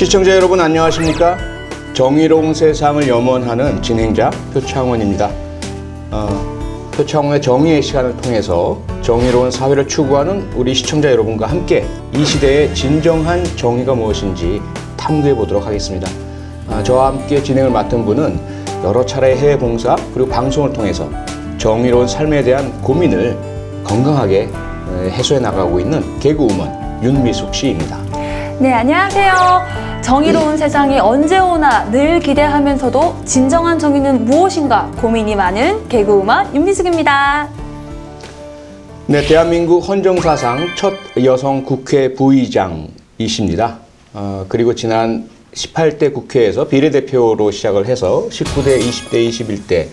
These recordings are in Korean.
시청자 여러분 안녕하십니까? 정의로운 세상을 염원하는 진행자 표창원입니다. 표창원의 정의의 시간을 통해서 정의로운 사회를 추구하는 우리 시청자 여러분과 함께 이 시대의 진정한 정의가 무엇인지 탐구해 보도록 하겠습니다. 저와 함께 진행을 맡은 분은 여러 차례 해외 봉사 그리고 방송을 통해서 정의로운 삶에 대한 고민을 건강하게 해소해 나가고 있는 개그우먼 윤미숙 씨입니다. 네, 안녕하세요. 정의로운 세상이 언제 오나 늘 기대하면서도 진정한 정의는 무엇인가 고민이 많은 개그우먼 윤미숙입니다. 네, 대한민국 헌정사상 첫 여성 국회 부의장이십니다. 그리고 지난 18대 국회에서 비례대표로 시작을 해서 19대, 20대, 21대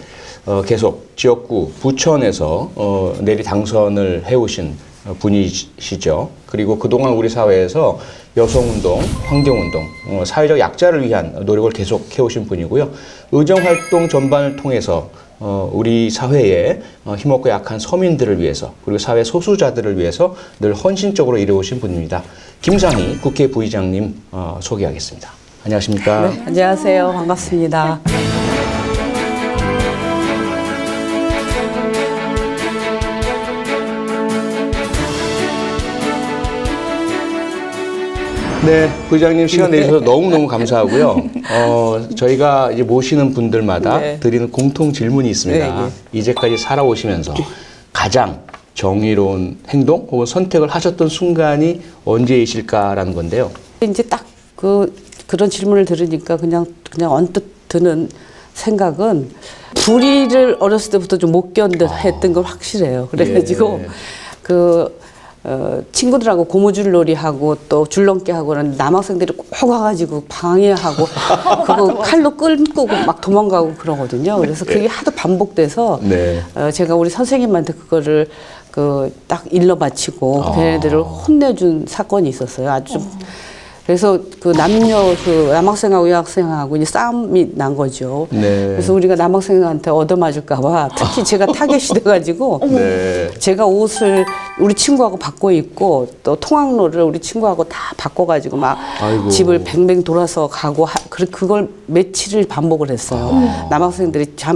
계속 지역구, 부천에서 내리 당선을 해오신 분이시죠. 그리고 그동안 우리 사회에서 여성운동, 환경운동, 사회적 약자를 위한 노력을 계속 해오신 분이고요. 의정활동 전반을 통해서 우리 사회에 힘없고 약한 서민들을 위해서 그리고 사회 소수자들을 위해서 늘 헌신적으로 일해오신 분입니다. 김상희 국회 부의장님 소개하겠습니다. 안녕하십니까? 네, 안녕하세요. 반갑습니다. 네, 부의장님 시간 내주셔서 너무너무 감사하고요. 저희가 이제 모시는 분들마다 드리는 공통 질문이 있습니다. 이제까지 살아오시면서 가장 정의로운 행동 혹은 선택을 하셨던 순간이 언제이실까라는 건데요. 이제 딱 그런 질문을 들으니까 그냥 언뜻 드는 생각은 불의를 어렸을 때부터 좀 못 견뎠던 건 확실해요. 그래가지고 친구들하고 고무줄놀이 하고 또 줄넘기 하고 그러는데 남학생들이 꼭 와가지고 방해하고 그거 칼로 끌고 막 도망가고 그러거든요. 그래서 그게 하도 반복돼서 제가 우리 선생님한테 그거를 딱 일러 바치고 걔네들을 혼내준 사건이 있었어요. 아주 좀 그래서 남학생하고 여학생하고 이제 싸움이 난 거죠. 그래서 우리가 남학생한테 얻어맞을까봐 특히 제가 타겟이 돼가지고 제가 옷을 우리 친구하고 바꿔 입고 또 통학로를 우리 친구하고 다 바꿔가지고 막 집을 뱅뱅 돌아서 가고 그걸 며칠을 반복을 했어요. 남학생들이 다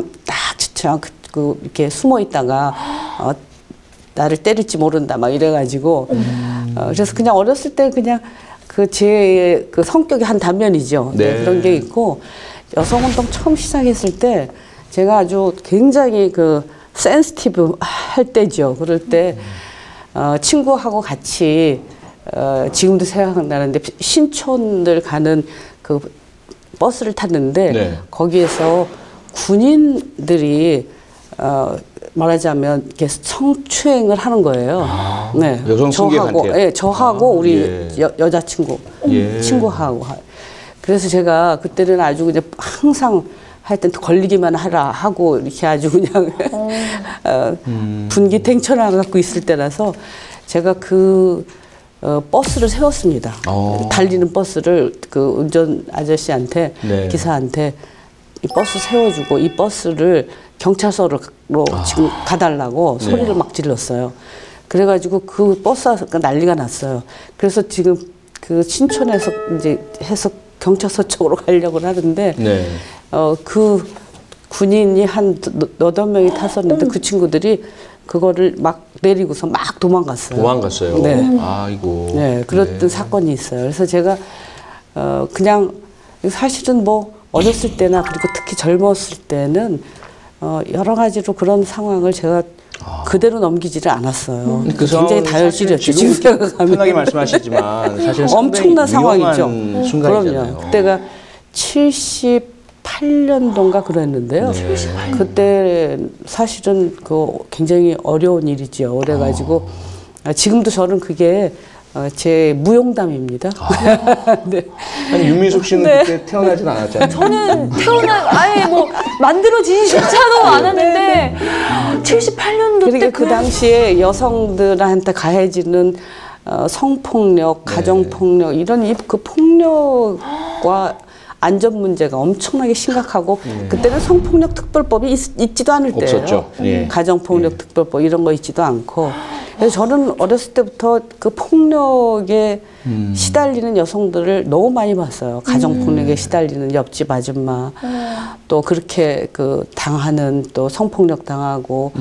이렇게 숨어 있다가 나를 때릴지 모른다 막 이래가지고 그래서 그냥 어렸을 때 그냥 제 성격의 한 단면이죠. 그런 게 있고 여성운동 처음 시작했을 때 제가 아주 굉장히 센시티브 할 때죠. 그럴 때 친구하고 같이 지금도 생각나는데 신촌을 가는 버스를 탔는데 거기에서 군인들이 말하자면 이렇게 성추행을 하는 거예요. 여성 승객한테. 저하고 우리 여자친구 친구하고. 그래서 제가 그때는 아주 그냥 항상 하여튼 걸리기만 하라 하고 이렇게 아주 그냥 분기탱천을 갖고 있을 때라서 제가 버스를 세웠습니다. 달리는 버스를 운전 아저씨한테 기사한테 이 버스 세워주고 이 버스를 경찰서로 지금 가달라고 소리를 막 질렀어요. 그래가지고 그 버스가 난리가 났어요. 그래서 지금 신촌에서 이제 해서 경찰서 쪽으로 가려고 하는데 그 군인이 한 8명이 탔었는데 그 친구들이 그거를 막 내리고서 막 도망갔어요. 아이고. 그랬던 사건이 있어요. 그래서 제가 그냥 사실은 어렸을 때나 그리고 특히 젊었을 때는 여러 가지로 그런 상황을 제가 그대로 넘기지를 않았어요. 굉장히 다혈질이었죠. 지금 생각하면. 편하게 말씀하시지만 사실 엄청난 상황이죠. 순간이잖아요. 그럼요. 그때가 78년도인가 그랬는데요. 78년. 그때 사실은 굉장히 어려운 일이죠. 그래가지고 지금도 저는 그게 제 무용담입니다. 아니 윤미숙 씨는 그때 태어나진 않았잖아요. 저는 아예 만들어지지조차도 않았는데 78년도 때 그 당시에 여성들한테 가해지는 성폭력, 가정폭력 이런 폭력과 안전 문제가 엄청나게 심각하고 그때는 성폭력 특별법이 있지도 않을 때예요. 없었죠. 가정폭력 특별법 이런 거 있지도 않고 그래서 저는 어렸을 때부터 그 폭력에 시달리는 여성들을 너무 많이 봤어요. 가정폭력에 시달리는 옆집 아줌마, 또 그렇게 그 당하는 또 성폭력 당하고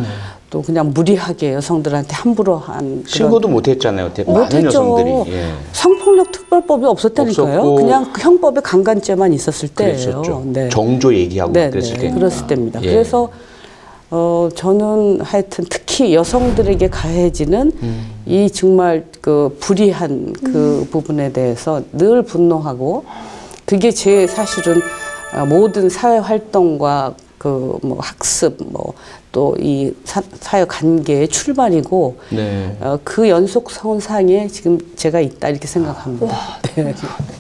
또 그냥 무리하게 여성들한테 함부로 한 신고도 못했잖아요. 많은 여성들이. 예. 성폭력 특별법이 없었다니까요. 없었고, 그냥 그 형법에 강간죄만 있었을 때예요. 그랬었죠. 네. 정조 얘기하고 네, 그랬을 때. 그랬을 때입니다. 예. 그래서 저는 하여튼 특히 여성들에게 가해지는 이 정말 그 불의한 그 부분에 대해서 늘 분노하고, 그게 제 사실은 모든 사회 활동과 그 뭐 학습 뭐 또 이 사회 관계의 출발이고, 네. 그 연속선상에 지금 제가 있다 이렇게 생각합니다. 네.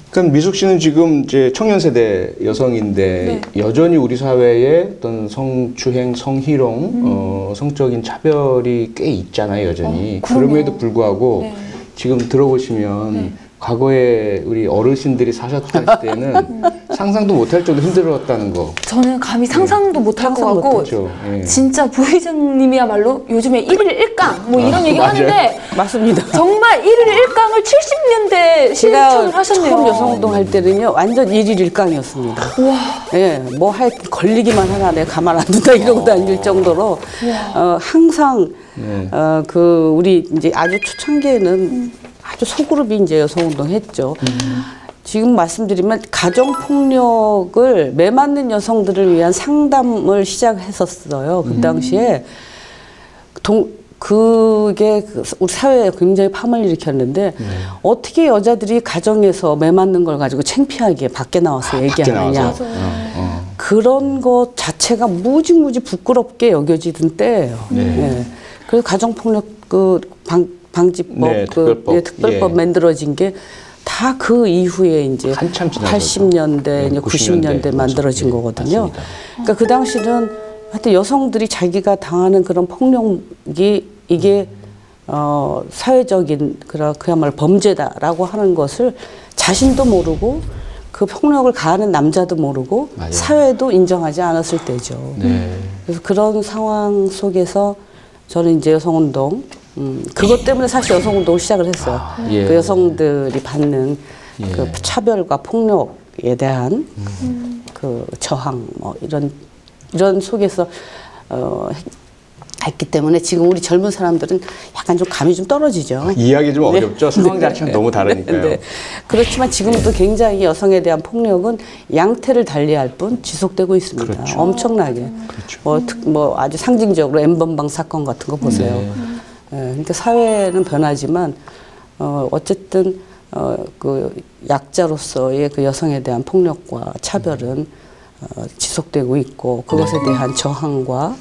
그럼 미숙 씨는 지금 이제 청년 세대 여성인데 여전히 우리 사회에 어떤 성추행, 성희롱, 성적인 차별이 꽤 있잖아요, 여전히. 그럼에도 불구하고 지금 들어보시면 과거에 우리 어르신들이 사셨을 때는 상상도 못할 정도로 힘들었다는 거. 저는 감히 상상도 못할 것 같고, 못했죠. 예. 진짜 부회장님이야말로 요즘에 1일 1강 뭐 이런 얘기 맞아요. 하는데 맞습니다. 정말 1일 1강을 70년대 실천을 하셨네요. 처음 여성운동 할 때는요, 완전 일일 일강이었습니다. 예, 뭐 하여튼 걸리기만 하나 내가 가만 안 둔다 이러고 다닐 정도로, 항상, 그, 우리 이제 아주 초창기에는 아주 소그룹이 이제 여성운동 했죠. 지금 말씀드리면 가정폭력을 매맞는 여성들을 위한 상담을 시작했었어요. 그 당시에. 그게 우리 사회에 굉장히 파문을 일으켰는데, 어떻게 여자들이 가정에서 매맞는 걸 가지고 창피하게 밖에 나와서 얘기하느냐. 그런 것 자체가 무지무지 부끄럽게 여겨지던 때예요. 네. 그래서 가정폭력 그 방지법, 네, 특별법 만들어진 게 다 그 이후에 이제 한참 지나서 80년대, 이제 90년대 만들어진 거거든요. 맞습니다. 그러니까 그 당시는 하여튼 여성들이 자기가 당하는 그런 폭력이 이게 사회적인 그야말로 범죄다라고 하는 것을 자신도 모르고 그 폭력을 가하는 남자도 모르고 맞아요. 사회도 인정하지 않았을 때죠. 그래서 그런 상황 속에서 저는 이제 여성운동, 그것 때문에 사실 여성운동을 시작을 했어요. 예. 그 여성들이 받는 그 차별과 폭력에 대한 그 저항, 뭐 이런 속에서 했기 때문에 지금 우리 젊은 사람들은 약간 좀 감이 좀 떨어지죠. 이해하기 좀 어렵죠. 상황 자체가 너무 다르니까요. 네. 그렇지만 지금도 굉장히 여성에 대한 폭력은 양태를 달리할 뿐 지속되고 있습니다. 그렇죠. 엄청나게. 뭐 아주 상징적으로 N번방 사건 같은 거 보세요. 그러니까 사회는 변하지만 어쨌든 그 약자로서의 그 여성에 대한 폭력과 차별은 지속되고 있고, 그것에 대한 저항과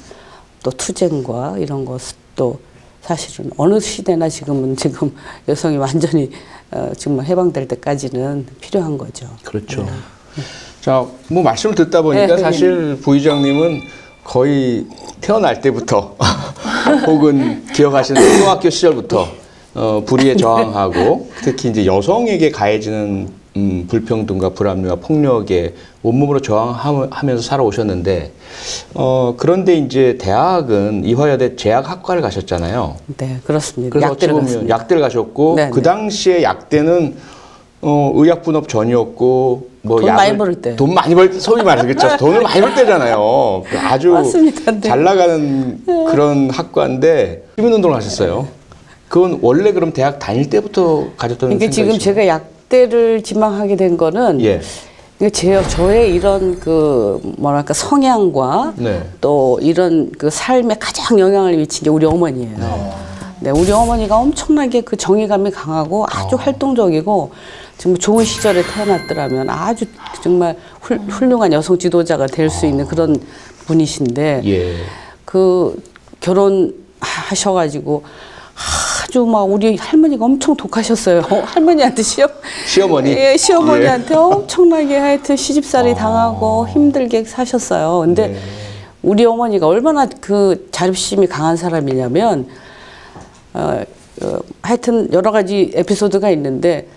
또 투쟁과 이런 것도 사실은 어느 시대나 지금 여성이 완전히 정말 해방될 때까지는 필요한 거죠. 그렇죠. 자, 뭐 말씀을 듣다 보니까 사실 부의장님은 거의 태어날 때부터 혹은 기억하시는 초등학교 시절부터 불의에 저항하고 특히 이제 여성에게 가해지는 불평등과 불합리와 폭력에 온몸으로 저항하면서 살아오셨는데, 그런데 이제 대학은 이화여대 제약학과를 가셨잖아요. 네, 그렇습니다. 그래서 약대를 어찌 보면 약대를 가셨고, 네, 그 당시에 약대는 의약분업 전이었고, 뭐 돈 많이 벌 때. 돈 많이 벌, 소위 말해서 그렇죠. 돈을 많이 벌 때잖아요. 아주 맞습니다. 네. 잘 나가는 그런 학과인데 시민운동을 하셨어요. 그건 원래 그럼 대학 다닐 때부터 가졌던 그러니까 지금 생각이시죠? 제가 약대를 지망하게 된 거는 저의 이런 그 뭐랄까 성향과 또 이런 그 삶에 가장 영향을 미친 게 우리 어머니예요. 네, 우리 어머니가 엄청나게 그 정의감이 강하고 아주 활동적이고 정말 좋은 시절에 태어났더라면 아주 정말 훌륭한 여성 지도자가 될 수 있는 그런 분이신데 그 결혼하셔가지고 아주 막 우리 할머니가 엄청 독하셨어요. 할머니한테 시어머니? 예, 시어머니한테 엄청나게 하여튼 시집살이 당하고 힘들게 사셨어요. 근데 우리 어머니가 얼마나 그 자립심이 강한 사람이냐면 하여튼 여러 가지 에피소드가 있는데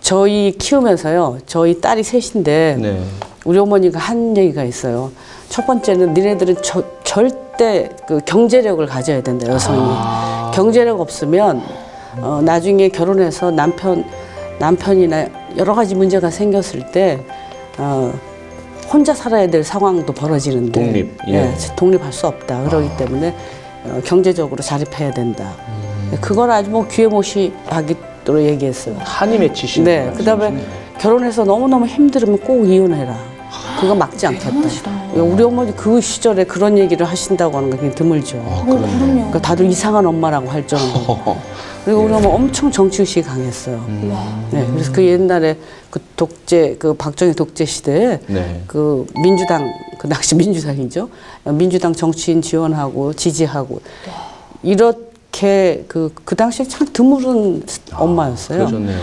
저희 키우면서요. 저희 딸이 셋인데 우리 어머니가 한 얘기가 있어요. 첫 번째는 니네들은 절대 그 경제력을 가져야 된다, 여성이. 경제력 없으면 나중에 결혼해서 남편이나 여러 가지 문제가 생겼을 때 혼자 살아야 될 상황도 벌어지는데 독립, 예, 독립할 수 없다. 그러기 때문에 경제적으로 자립해야 된다. 그걸 아주 뭐 귀에 못이 박이도록 얘기했어요. 한이 맺히신 네, 그다음에 결혼해서 너무너무 힘들으면 꼭 이혼해라. 그거 막지 않겠다. 우리 어머니 그 시절에 그런 얘기를 하신다고 하는 게 굉장히 드물죠. 그럼요. 그러니까 다들 이상한 엄마라고 할 정도로. 그리고 우리 어머 엄청 정치의식이 강했어요. 네, 그래서 그 옛날에 그 독재, 그 박정희 독재 시대에 네. 그 민주당, 그 당시 민주당이죠. 민주당 정치인 지원하고 지지하고 이렇게 그 당시에 참 드물은 엄마였어요. 그러셨네요.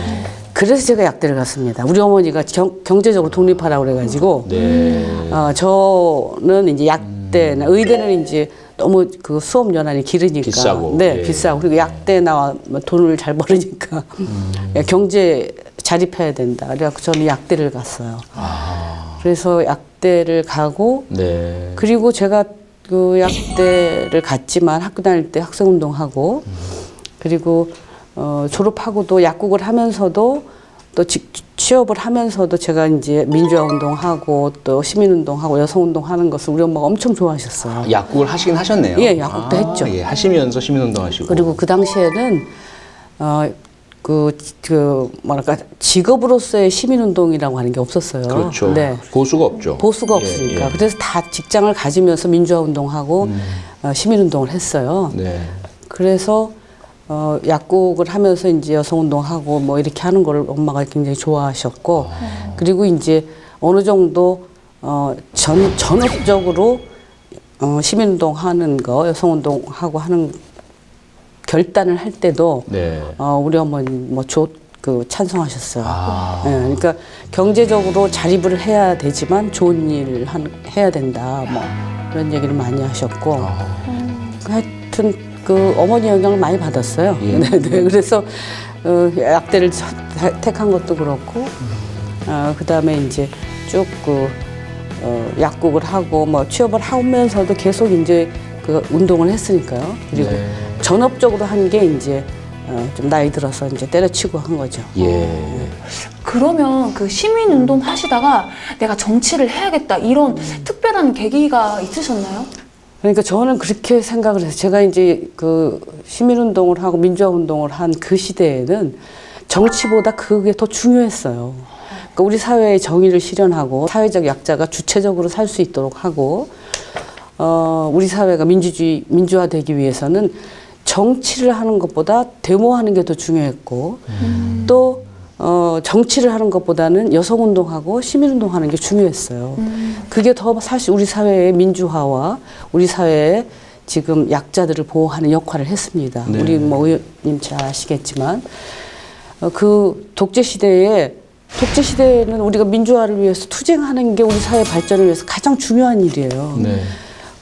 그래서 제가 약대를 갔습니다. 우리 어머니가 경제적으로 독립하라고 그래가지고, 저는 이제 약대나 의대는 이제 너무 그 수업 연한이 길으니까. 비싸고. 네, 예. 비싸고. 그리고 약대 나와 돈을 잘 벌으니까 경제 자립해야 된다. 그래갖고 저는 약대를 갔어요. 그래서 약대를 가고, 네. 그리고 제가 그 약대를 갔지만 학교 다닐 때 학생운동하고, 그리고 졸업하고도 약국을 하면서도 또 취업을 하면서도 제가 이제 민주화 운동하고 또 시민운동하고 여성운동 하는 것을 우리 엄마가 엄청 좋아하셨어요. 약국을 하시긴 하셨네요. 예, 약국도 했죠. 예, 하시면서 시민운동 하시고. 그리고 그 당시에는 뭐랄까 직업으로서의 시민운동이라고 하는 게 없었어요. 그렇죠. 네. 보수가 없죠. 보수가 예, 없으니까. 예. 그래서 다 직장을 가지면서 민주화 운동하고 시민운동을 했어요. 네. 그래서 약국을 하면서 이제 여성운동하고 뭐 이렇게 하는 걸 엄마가 굉장히 좋아하셨고, 그리고 이제 어느 정도 전업적으로 시민운동 하는 거, 여성운동하고 하는 결단을 할 때도 네. 우리 어머니 뭐 찬성하셨어요. 네, 그러니까 경제적으로 자립을 해야 되지만 좋은 일을 해야 된다. 뭐 이런 얘기를 많이 하셨고, 하여튼 그 어머니 영향을 많이 받았어요. 예. 네, 그래서 약대를 택한 것도 그렇고, 그다음에 이제 쭉 약국을 하고 뭐 취업을 하면서도 계속 이제 그 운동을 했으니까요. 그리고 네. 전업적으로 한 게 이제 좀 나이 들어서 이제 때려치고 한 거죠. 예. 그러면 그 시민운동 하시다가 내가 정치를 해야겠다 이런 특별한 계기가 있으셨나요? 그러니까 저는 그렇게 생각을 해서 제가 이제 그 시민운동을 하고 민주화운동을 한 그 시대에는 정치보다 그게 더 중요했어요. 그러니까 우리 사회의 정의를 실현하고 사회적 약자가 주체적으로 살 수 있도록 하고 우리 사회가 민주화되기 위해서는 정치를 하는 것보다 데모하는 게 더 중요했고 또 정치를 하는 것보다는 여성운동하고 시민운동하는 게 중요했어요. 그게 더 사실 우리 사회의 민주화와 우리 사회의 지금 약자들을 보호하는 역할을 했습니다. 네. 우리 뭐 의원님 잘 아시겠지만 그 독재시대에는 우리가 민주화를 위해서 투쟁하는 게 우리 사회 발전을 위해서 가장 중요한 일이에요. 네.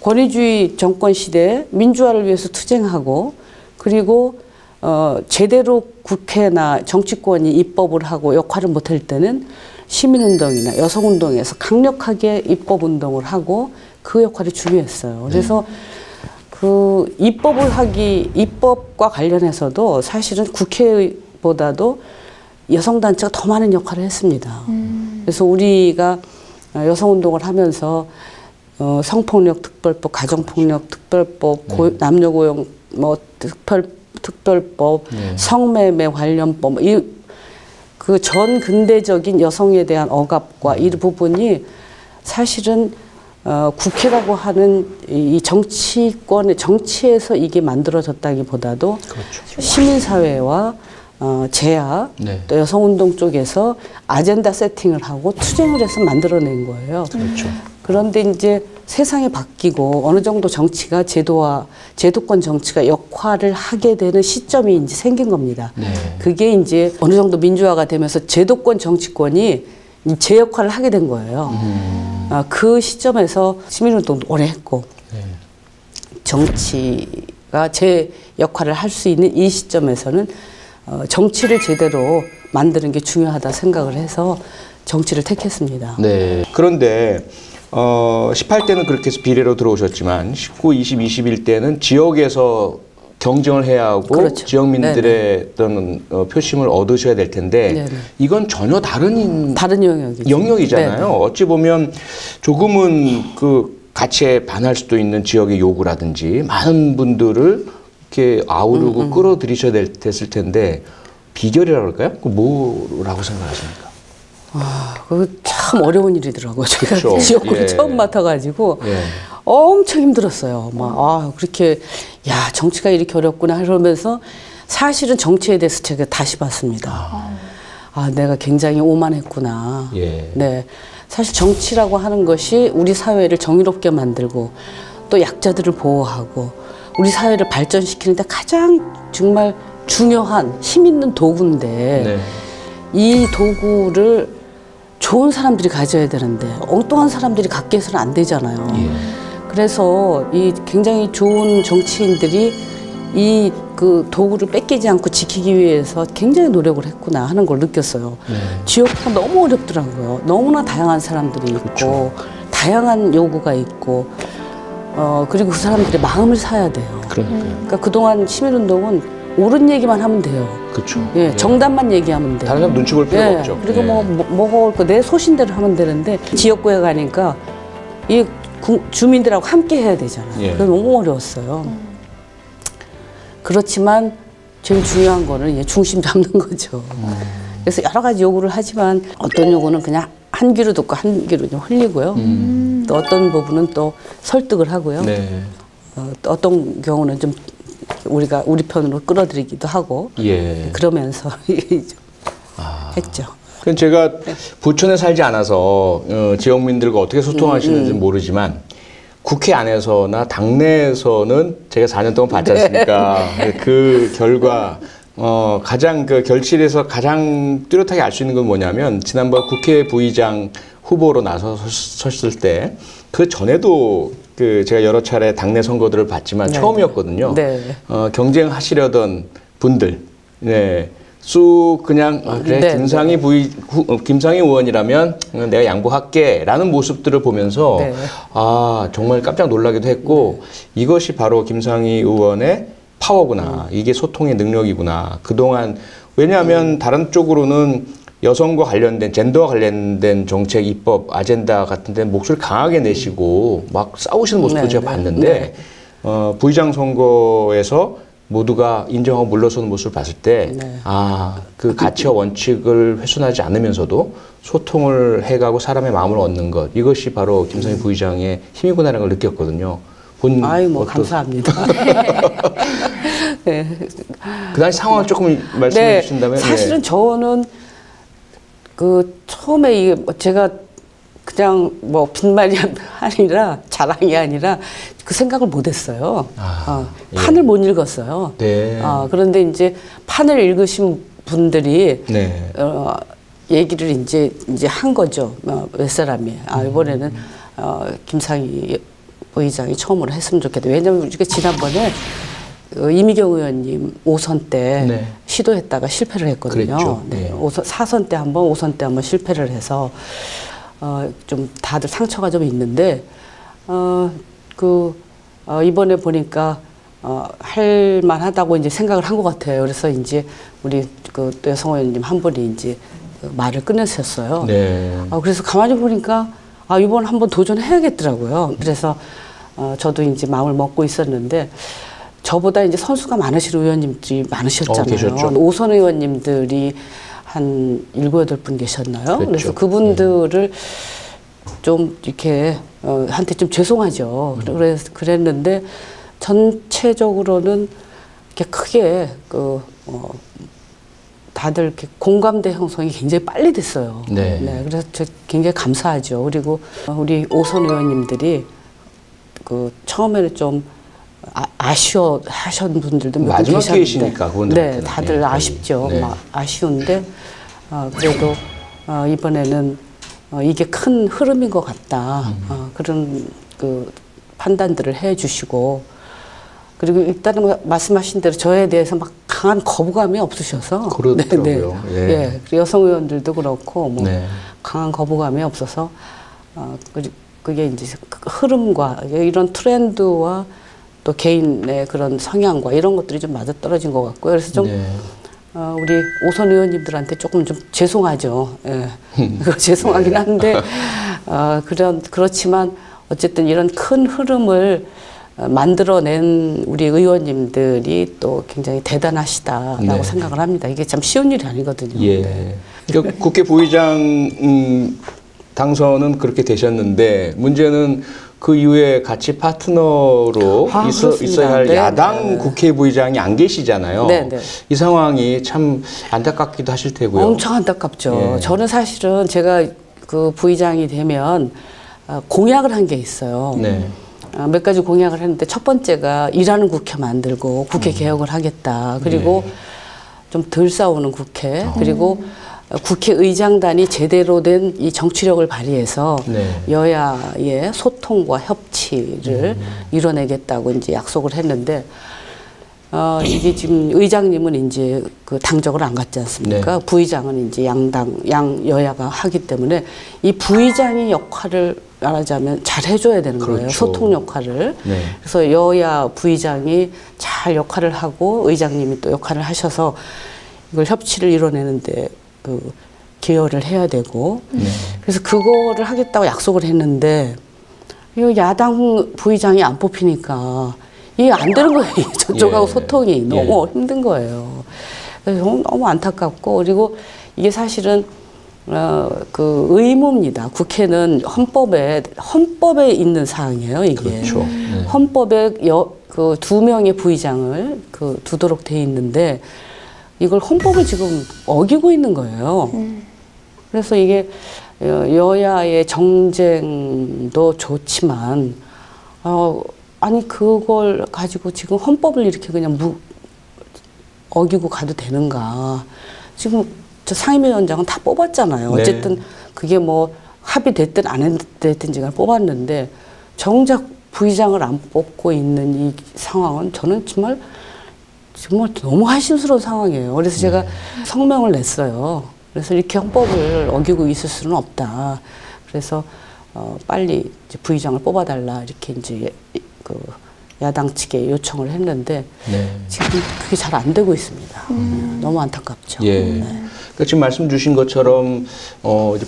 권위주의 정권 시대에 민주화를 위해서 투쟁하고 그리고 제대로 국회나 정치권이 입법을 하고 역할을 못할 때는 시민운동이나 여성운동에서 강력하게 입법운동을 하고 그 역할이 중요했어요. 그래서 그 입법과 관련해서도 사실은 국회보다도 여성단체가 더 많은 역할을 했습니다. 그래서 우리가 여성운동을 하면서 성폭력 특별법, 가정폭력 특별법, 남녀고용 뭐 특별법, 성매매 관련법, 그 전 근대적인 여성에 대한 억압과 이 부분이 사실은 국회라고 하는 이 정치에서 이게 만들어졌다기보다도 그렇죠. 시민사회와 제야 네. 또 여성운동 쪽에서 아젠다 세팅을 하고 투쟁을 해서 만들어낸 거예요. 그렇죠. 그런데 이제 세상이 바뀌고 어느 정도 정치가 제도권 정치가 역할을 하게 되는 시점이 이제 생긴 겁니다. 네. 그게 이제 어느 정도 민주화가 되면서 제도권 정치권이 제 역할을 하게 된 거예요. 그 시점에서 시민운동도 오래 했고 정치가 제 역할을 할 수 있는 이 시점에서는 정치를 제대로 만드는 게 중요하다 생각을 해서 정치를 택했습니다. 네. 그런데 18대는 그렇게 해서 비례로 들어오셨지만 19, 20, 21대는 지역에서 경쟁을 해야 하고 그렇죠. 지역민들의 어떤 표심을 얻으셔야 될 텐데 네네. 이건 전혀 다른 영역이잖아요. 네네. 어찌 보면 조금은 그 가치에 반할 수도 있는 지역의 요구라든지 많은 분들을 이렇게 아우르고 끌어들이셔야 됐을 텐데 비결이라고 할까요? 그 뭐라고 생각하십니까? 그거 참 어려운 일이더라고요. 제가 그렇죠. 지역구를 예. 처음 맡아가지고 예. 엄청 힘들었어요. 그렇게 야 정치가 이렇게 어렵구나 이러면서 사실은 정치에 대해서 제가 다시 봤습니다. 내가 굉장히 오만했구나. 예. 네, 사실 정치라고 하는 것이 우리 사회를 정의롭게 만들고 또 약자들을 보호하고 우리 사회를 발전시키는데 가장 정말 중요한 힘 있는 도구인데 네. 이 도구를 좋은 사람들이 가져야 되는데 엉뚱한 사람들이 갖게 해서는 안 되잖아요. 예. 그래서 이 굉장히 좋은 정치인들이 이 그 도구를 뺏기지 않고 지키기 위해서 굉장히 노력을 했구나 하는 걸 느꼈어요. 지역구가 너무 어렵더라고요. 너무나 다양한 사람들이 있고 그렇죠. 다양한 요구가 있고 그리고 그 사람들의 마음을 사야 돼요. 그러니까 그동안 시민운동은 옳은 얘기만 하면 돼요. 그렇죠. 예, 정답만 얘기하면 돼요. 다른 사람 눈치 볼 필요가 없죠. 그리고 예. 내 소신대로 하면 되는데 지역구에 가니까 이 주민들하고 함께 해야 되잖아요. 예. 그게 너무 어려웠어요. 그렇지만 제일 중요한 거는 중심 잡는 거죠. 그래서 여러 가지 요구를 하지만 어떤 요구는 그냥 한 귀로 듣고 한 귀로 좀 흘리고요. 또 어떤 부분은 또 설득을 하고요. 네. 또 어떤 경우는 좀 우리가 우리 편으로 끌어들이기도 하고 예. 그러면서 했죠. 그럼 제가 부천에 살지 않아서 지역민들과 어떻게 소통하시는지 모르지만 국회 안에서나 당내에서는 제가 4년 동안 봤지 않습니까? 그 결과 가장 그 결실에서 가장 뚜렷하게 알 수 있는 건 뭐냐면 지난번 국회 부의장 후보로 나섰을 때 그 전에도 그 제가 여러 차례 당내 선거들을 봤지만 처음이었거든요. 네. 경쟁하시려던 분들, 네. 쑥 그냥 그래 네, 김상희 의원이라면 내가 양보할게라는 모습들을 보면서 정말 깜짝 놀라기도 했고 이것이 바로 김상희 의원의 파워구나. 이게 소통의 능력이구나. 그동안 왜냐하면 다른 쪽으로는 여성과 관련된 젠더와 관련된 정책, 입법, 아젠다 같은 데는 목소리를 강하게 내시고 막 싸우시는 모습도 제가 봤는데 부의장 선거에서 모두가 인정하고 물러서는 모습을 봤을 때, 그 가치와 원칙을 훼손하지 않으면서도 소통을 해가고 사람의 마음을 얻는 것, 이것이 바로 김상희 부의장의 힘이구나라는 걸 느꼈거든요. 감사합니다. 네. 그 당시 상황을 조금 말씀해 주신다면. 사실은 저는 그 처음에 제가 그냥 빈말이 아니라 자랑이 아니라 그 생각을 못 했어요. 판을 못 읽었어요. 네. 그런데 이제 판을 읽으신 분들이 얘기를 이제 한 거죠. 몇 사람이. 이번에는 김상희 부의장이 처음으로 했으면 좋겠다. 왜냐하면 우리가 지난번에 이미경 의원님 5선 때 시도했다가 실패를 했거든요. 그랬죠. 4선 때 한 번, 5선 때 한 번 실패를 해서 좀 다들 상처가 좀 있는데 이번에 보니까 할 만하다고 이제 생각을 한 것 같아요. 그래서 이제 우리 또 여성 의원님 한 분이 이제 말을 꺼내셨어요. 그래서 가만히 보니까 이번 한번 도전해야겠더라고요. 그래서 저도 이제 마음을 먹고 있었는데 저보다 이제 선수가 많으신 의원님들이 많으셨잖아요. 5선 의원님들이 한 7, 8분 계셨나요? 그래서 그분들을 좀 이렇게 한테 좀 죄송하죠. 그랬는데 전체적으로는 이렇게 크게 다들 이렇게 공감대 형성이 굉장히 빨리 됐어요. 그래서 저 굉장히 감사하죠. 그리고 우리 5선 의원님들이 처음에는 좀 아쉬워 하신 분들도 몇 분 마지막 계셨는데 기회시니까 그분들한테는. 다들 아쉽죠. 아쉬운데 그래도 이번에는 이게 큰 흐름인 것 같다. 그런 판단들을 해주시고 그리고 일단은 말씀하신 대로 저에 대해서 막 강한 거부감이 없으셔서 그렇더라고요. 그리고 여성 의원들도 그렇고 강한 거부감이 없어서 그게 이제 흐름과 이런 트렌드와 또 개인의 그런 성향과 이런 것들이 좀 맞아떨어진 것 같고요. 그래서 좀 네. 우리 오선 의원님들한테 조금 좀 죄송하죠. 예. 죄송하긴 한데 그렇지만 어쨌든 이런 큰 흐름을 만들어낸 우리 의원님들이 또 굉장히 대단하시다라고 네. 생각을 합니다. 이게 참 쉬운 일이 아니거든요. 예. 네. 그러니까 국회 부의장 당선은 그렇게 되셨는데 문제는 그 이후에 같이 파트너로 있어야 할 네, 야당 네. 국회 부의장이 안 계시잖아요. 네, 네. 이 상황이 참 안타깝기도 하실 테고요. 엄청 안타깝죠. 예. 저는 사실은 제가 그 부의장이 되면 공약을 한 게 있어요. 네. 몇 가지 공약을 했는데 첫 번째가 일하는 국회 만들고 국회 개혁을 하겠다. 그리고 좀 덜 싸우는 국회. 그리고 국회의장단이 제대로 된 이 정치력을 발휘해서 네. 여야의 소통과 협치를 이뤄내겠다고 이제 약속을 했는데 이게 지금 의장님은 이제 그 당적을 안 갖지 않습니까? 네. 부의장은 이제 여야가 하기 때문에 이 부의장의 역할을 말하자면 잘 해줘야 되는 거예요. 그렇죠. 소통 역할을. 네. 그래서 여야 부의장이 잘 역할을 하고 의장님이 또 역할을 하셔서 이걸 협치를 이뤄내는데 그 기여를 해야 되고. 그래서 그거를 하겠다고 약속을 했는데 이 야당 부의장이 안 뽑히니까 이게 안 되는 거예요. 저쪽하고 예. 소통이 너무 힘든 거예요. 그래서 너무 안타깝고 그리고 이게 사실은 그 의무입니다. 국회는 헌법에 있는 사항이에요. 이게 그렇죠. 네. 헌법에 그 2명의 부의장을 두도록 돼 있는데 이걸 헌법을 지금 어기고 있는 거예요. 그래서 이게 여야의 정쟁도 좋지만 아니 그걸 가지고 지금 헌법을 이렇게 그냥 어기고 가도 되는가? 지금 저 상임위원장은 다 뽑았잖아요. 네. 어쨌든 그게 뭐 합의됐든 안 됐든지 간에 뽑았는데 정작 부의장을 안 뽑고 있는 이 상황은 저는 정말 너무 한심스러운 상황이에요. 그래서 제가 성명을 냈어요. 그래서 이렇게 헌법을 어기고 있을 수는 없다. 그래서 빨리 이제 부의장을 뽑아달라 이렇게 이제 그 야당 측에 요청을 했는데 지금 그게 잘 안 되고 있습니다. 너무 안타깝죠. 예. 네. 그러니까 지금 말씀 주신 것처럼 이제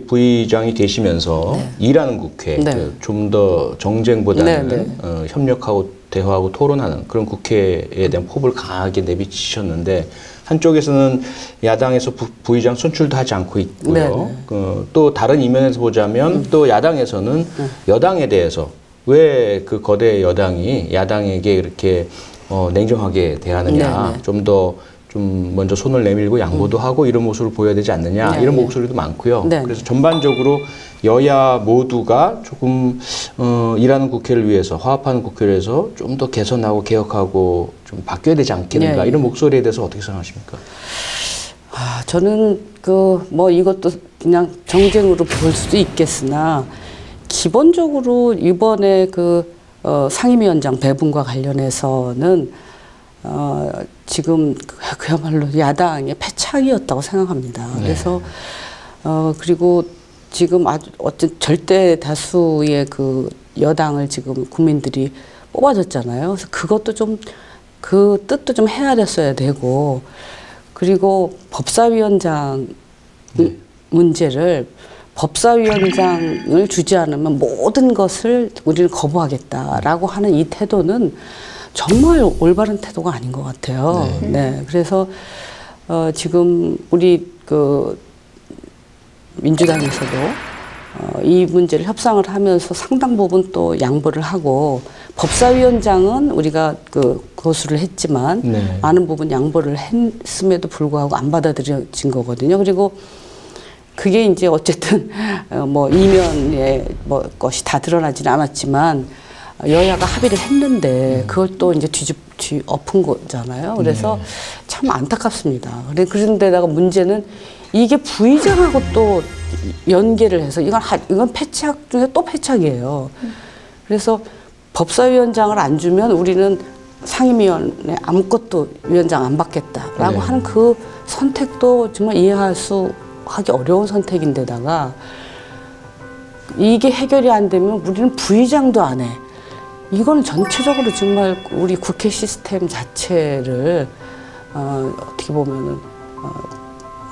부의장이 되시면서 일하는 국회, 네. 좀 더 정쟁보다는 협력하고 대화하고 토론하는 그런 국회에 대한 포부를 강하게 내비치셨는데 한쪽에서는 야당에서 부의장 선출도 하지 않고 있고요. 또 다른 이면에서 보자면 또 야당에서는 여당에 대해서 왜 그 거대 여당이 야당에게 이렇게 냉정하게 대하느냐, 좀 먼저 손을 내밀고 양보도 하고 이런 모습을 보여야 되지 않느냐 이런 목소리도 많고요. 그래서 전반적으로 여야 모두가 조금 일하는 국회를 위해서 화합하는 국회를 위해서 좀 더 개선하고 개혁하고 좀 바뀌어야 되지 않겠는가 이런 목소리에 대해서 어떻게 생각하십니까? 저는 뭐 이것도 그냥 정쟁으로 볼 수도 있겠으나 기본적으로 이번에 상임위원장 배분과 관련해서는 지금 그야말로 야당의 패착이었다고 생각합니다. 그래서 그리고 지금 아주 어쨌든 절대 다수의 그 여당을 지금 국민들이 뽑아줬잖아요. 그래서 그것도 좀 그 뜻도 좀 헤아렸어야 되고 그리고 법사위원장 문제를 법사위원장을 주지 않으면 모든 것을 우리는 거부하겠다라고 하는 이 태도는 정말 올바른 태도가 아닌 것 같아요. 그래서 지금 우리 민주당에서도 이 문제를 협상을 하면서 상당 부분 또 양보를 하고 법사위원장은 우리가 거수를 했지만 많은 부분 양보를 했음에도 불구하고 안 받아들여진 거거든요. 그리고 그게 이제 어쨌든 뭐 이면의 것이 다 드러나지는 않았지만 여야가 합의를 했는데 그걸 또 이제 엎은 거잖아요. 그래서 참 안타깝습니다. 그런데다가 문제는 이게 부의장하고 또 연계를 해서 이건 패착 중에 또 패착이에요. 그래서 법사위원장을 안 주면 우리는 상임위원회 아무것도 위원장 안 받겠다라고 하는 그 선택도 정말 하기 어려운 선택인데다가 이게 해결이 안 되면 우리는 부의장도 안 해. 이거는 전체적으로 정말 우리 국회 시스템 자체를 어떻게 보면은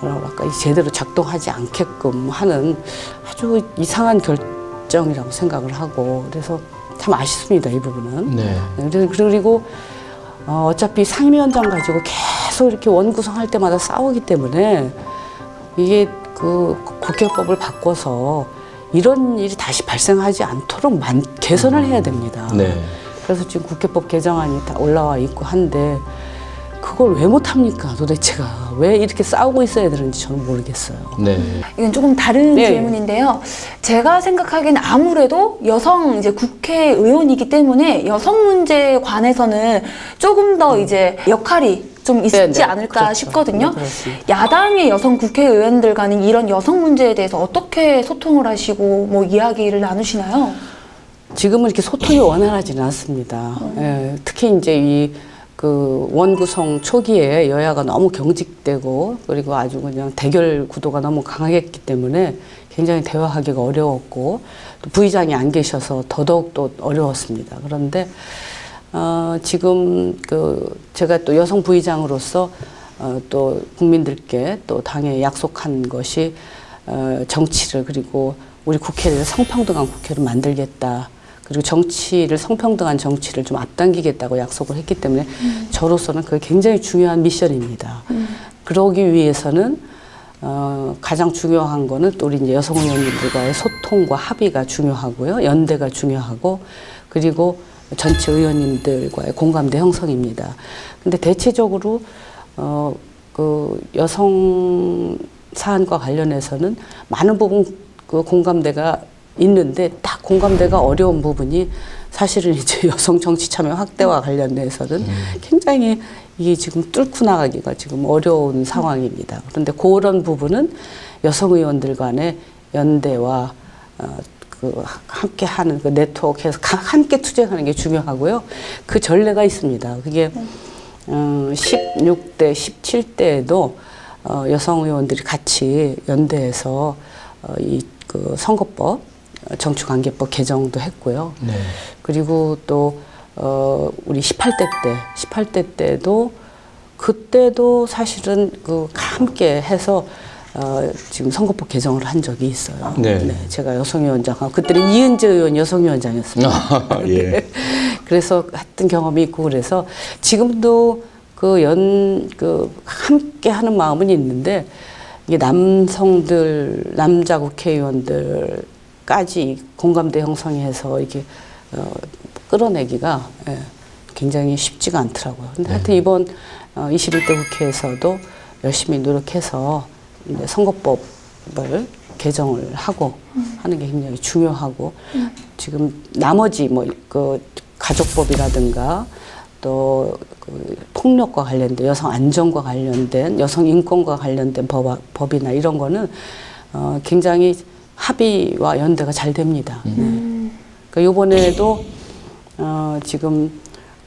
뭐랄까 제대로 작동하지 않게끔 하는 아주 이상한 결정이라고 생각을 하고 그래서 참 아쉽습니다 이 부분은. 네. 그리고 어차피 상임위원장 가지고 계속 이렇게 원구성할 때마다 싸우기 때문에 이게 그 국회법을 바꿔서 이런 일이 다시 발생하지 않도록 개선을 해야 됩니다. 네. 그래서 지금 국회법 개정안이 다 올라와 있고 한데 그걸 왜 못합니까 도대체가. 왜 이렇게 싸우고 있어야 되는지 저는 모르겠어요. 네. 이건 조금 다른 네. 질문인데요. 제가 생각하기에는 아무래도 여성 이제 국회의원이기 때문에 여성 문제에 관해서는 조금 더 이제 역할이 좀 있지 네, 네. 않을까 그렇죠. 싶거든요. 네, 그렇습니다. 야당의 여성 국회의원들과는 이런 여성 문제에 대해서 어떻게 소통을 하시고 뭐 이야기를 나누시나요? 지금은 이렇게 소통이 원활하지는 않습니다. 예, 특히 이제 이 그 원구성 초기에 여야가 너무 경직되고 그리고 아주 그냥 대결 구도가 너무 강하겠기 때문에 굉장히 대화하기가 어려웠고 또 부의장이 안 계셔서 더더욱 또 어려웠습니다. 그런데 지금 그 제가 또 여성 부의장으로서 또 국민들께 또 당에 약속한 것이 정치를 그리고 우리 국회를 성평등한 국회로 만들겠다. 그리고 정치를 성평등한 정치를 좀 앞당기겠다고 약속을 했기 때문에 저로서는 그게 굉장히 중요한 미션입니다. 그러기 위해서는 가장 중요한 거는 또 우리 이제 여성 의원님들과의 소통과 합의가 중요하고요, 연대가 중요하고 그리고 전체 의원님들과의 공감대 형성입니다. 근데 대체적으로 그 여성 사안과 관련해서는 많은 부분 그 공감대가 있는데 딱 공감대가 어려운 부분이 사실은 이제 여성 정치 참여 확대와 관련돼서는 굉장히 이게 지금 뚫고 나가기가 지금 어려운 상황입니다. 그런데 그런 부분은 여성 의원들 간의 연대와 그 함께 하는 그 네트워크에서 함께 투쟁하는 게 중요하고요. 그 전례가 있습니다. 그게 16대, 17대에도 여성 의원들이 같이 연대해서 그 선거법 정치관계법 개정도 했고요. 네. 그리고 또 우리 18대 때도 그때도 사실은 그 함께 해서 지금 선거법 개정을 한 적이 있어요. 네. 네, 제가 여성위원장하고 그때는 이은재 의원 여성위원장이었습니다. 예. 그래서 했던 경험이 있고 그래서 지금도 그 함께 하는 마음은 있는데 이게 남자 국회의원들까지 공감대 형성해서 이렇게 끌어내기가 굉장히 쉽지가 않더라고요. 근데 하여튼 이번 21대 국회에서도 열심히 노력해서 이제 선거법을 개정을 하고 하는 게 굉장히 중요하고 지금 나머지 뭐 그 가족법이라든가 또 그 폭력과 관련된 여성 안전과 관련된 여성 인권과 관련된 법이나 이런 거는 굉장히 합의와 연대가 잘 됩니다. 그러니까 이번에도 지금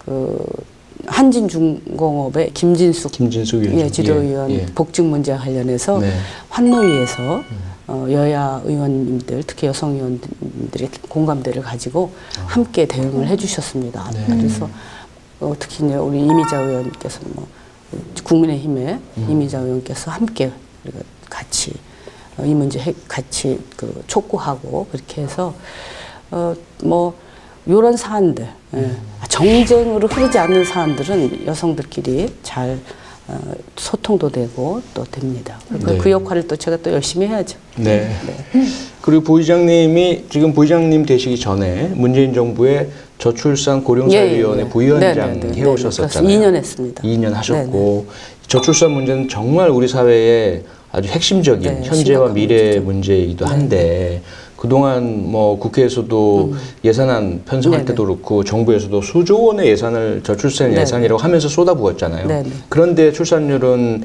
그 한진중공업의 김진숙 위원장. 지도위원 예. 복직 문제 관련해서 네. 환노위에서 여야 의원님들 특히 여성 의원들이 공감대를 가지고 함께 대응을 해주셨습니다. 네. 그래서 특히 이제 우리 이미자 의원께서 뭐 국민의힘의 이미자 의원께서 함께 우리가 같이 이 문제 같이 그 촉구하고 그렇게 해서 뭐 이런 사안들 정쟁으로 흐르지 않는 사안들은 여성들끼리 잘 소통도 되고 또 됩니다. 네. 그 역할을 또 제가 또 열심히 해야죠. 네. 그리고 부의장님이 지금 부의장님 되시기 전에 문재인 정부의 저출산 고령사위원회 부위원장 해오셨었잖아요. 2년 했습니다. 2년 하셨고 저출산 문제는 정말 우리 사회의 아주 핵심적인 현재와 미래 문제이기도 한데 그동안 뭐 국회에서도 예산안 편성할 때도 그렇고 정부에서도 수조 원의 예산을 저출산 예산이라고 하면서 쏟아부었잖아요. 그런데 출산율은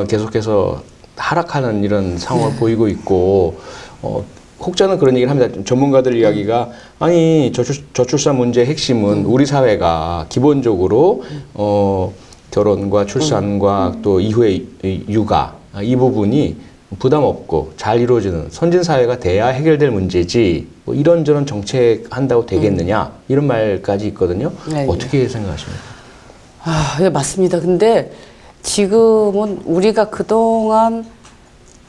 계속해서 하락하는 이런 상황을 보이고 있고 혹자는 그런 얘기를 합니다. 전문가들 이야기가 아니 저출산 문제의 핵심은 우리 사회가 기본적으로 결혼과 출산과 또 이후의 육아 이 부분이 부담 없고 잘 이루어지는 선진 사회가 돼야 해결될 문제지 뭐 이런저런 정책 한다고 되겠느냐 이런 말까지 있거든요. 네, 어떻게 생각하십니까? 아, 예, 맞습니다. 근데 지금은 우리가 그동안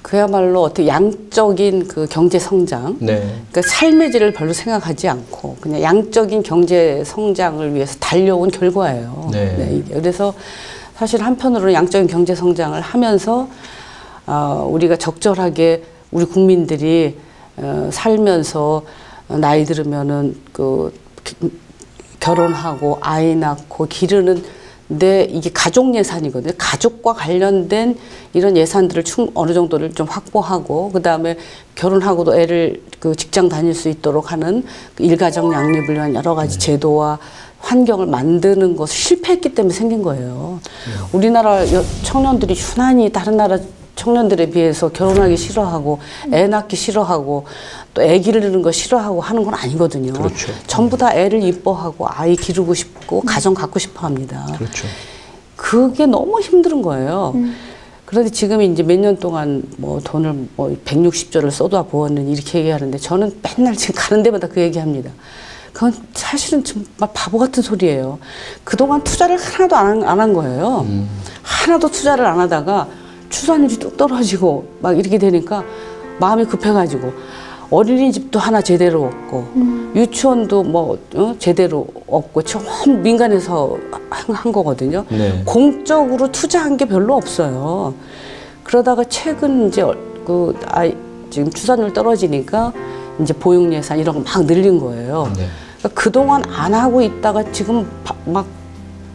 그야말로 어떻게 양적인 그 경제 성장, 네. 그러니까 삶의 질을 별로 생각하지 않고 그냥 양적인 경제 성장을 위해서 달려온 결과예요. 네. 네, 이게. 그래서 사실 한편으로는 양적인 경제 성장을 하면서 우리가 적절하게 우리 국민들이 살면서 나이 들으면은 결혼하고 아이 낳고 기르는 데 이게 가족 예산이거든요. 가족과 관련된 이런 예산들을 어느 정도를 좀 확보하고 그다음에 결혼하고도 애를 직장 다닐 수 있도록 하는 일가정 양립을 위한 여러 가지 제도와 환경을 만드는 것을 실패했기 때문에 생긴 거예요. 우리나라 청년들이 유난히 다른 나라 청년들에 비해서 결혼하기 싫어하고 애 낳기 싫어하고 또 애 기르는 거 싫어하고 하는 건 아니거든요. 그렇죠. 전부 다 애를 이뻐하고 아이 기르고 싶고 가정 갖고 싶어 합니다. 그렇죠. 그게 너무 힘든 거예요. 그런데 지금 이제 몇 년 동안 뭐 돈을 뭐 160조를 쏟아 부었는 이렇게 얘기하는데 저는 맨날 지금 가는 데마다 그 얘기합니다. 그건 사실은 정말 바보 같은 소리예요. 그동안 투자를 하나도 안 한 거예요. 하나도 투자를 안 하다가 출산율이 뚝 떨어지고 막 이렇게 되니까 마음이 급해가지고 어린이집도 하나 제대로 없고 유치원도 뭐 제대로 없고 전 민간에서 한 거거든요. 네. 공적으로 투자한 게 별로 없어요. 그러다가 최근 이제 지금 출산율 떨어지니까 이제 보육 예산 이런 거 막 늘린 거예요. 네. 그러니까 그동안 안 하고 있다가 지금 막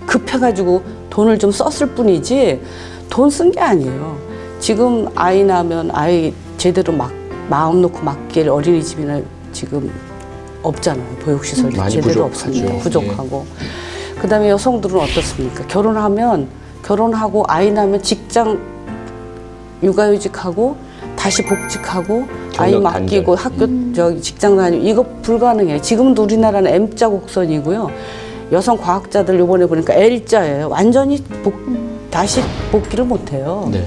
급해가지고 돈을 좀 썼을 뿐이지 돈 쓴 게 아니에요. 지금 아이 낳으면 아이 제대로 마음 놓고 맡길 어린이집이나 지금 없잖아요. 보육시설이 많이 제대로 부족하죠. 없습니다. 부족하고. 그다음에 여성들은 어떻습니까? 결혼하고 아이 낳으면 직장 육아휴직하고 다시 복직하고 아이 맡기고 학교 직장 다니고 이거 불가능해요. 지금도 우리나라는 M자 곡선이고요. 여성 과학자들 요번에 보니까 L자예요. 완전히 다시 복귀를 못해요. 네.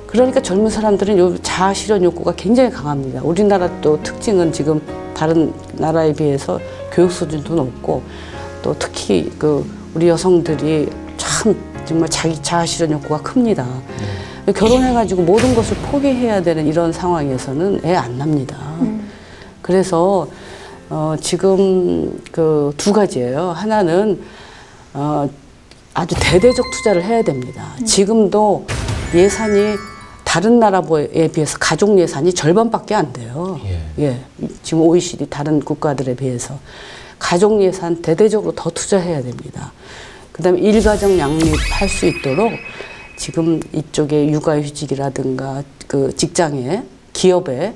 그러니까 젊은 사람들은 자아 실현 욕구가 굉장히 강합니다. 우리나라 또 특징은 지금 다른 나라에 비해서 교육 수준도 높고 또 특히 우리 여성들이 참 정말 자기 자아 실현 욕구가 큽니다. 결혼해가지고 모든 것을 포기해야 되는 이런 상황에서는 애 안 납니다. 그래서 지금 두 가지예요. 하나는 아주 대대적 투자를 해야 됩니다. 지금도 예산이 다른 나라에 비해서 가족 예산이 절반밖에 안 돼요. 예. 지금 OECD 다른 국가들에 비해서 가족 예산 대대적으로 더 투자해야 됩니다. 그다음에 일가정 양립할 수 있도록 지금 이쪽에 육아휴직이라든가 직장에 기업의